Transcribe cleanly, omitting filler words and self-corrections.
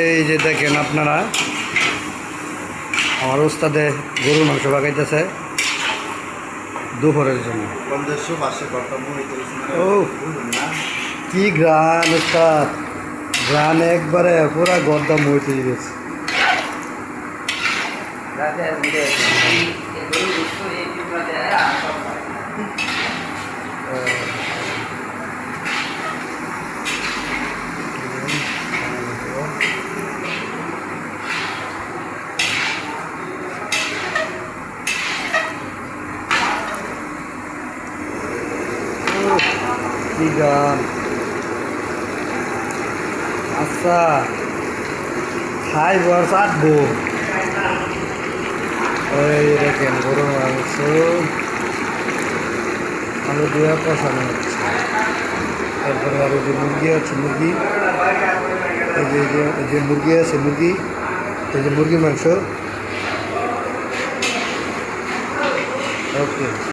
এই যে দেখেন আপনারা আমার ওস্তাদে গরুর মাংস বাগাইতেছে দুপুরের জন্য। ও কি গ্রান ওস্তাদ, গ্রান একবারে পুরা গদ্দা মইতে গেছে। কি গান, আচ্ছা খাই বর্ষ আটবো। ওই দেখেন গরুর মাংস আলু দিয়ে কষানো হচ্ছে। তারপরে আরো যে মুরগি আছে, মুরগি এই যে মুরগি আছে, মুরগি এই যে মুরগির মাংস। ওকে।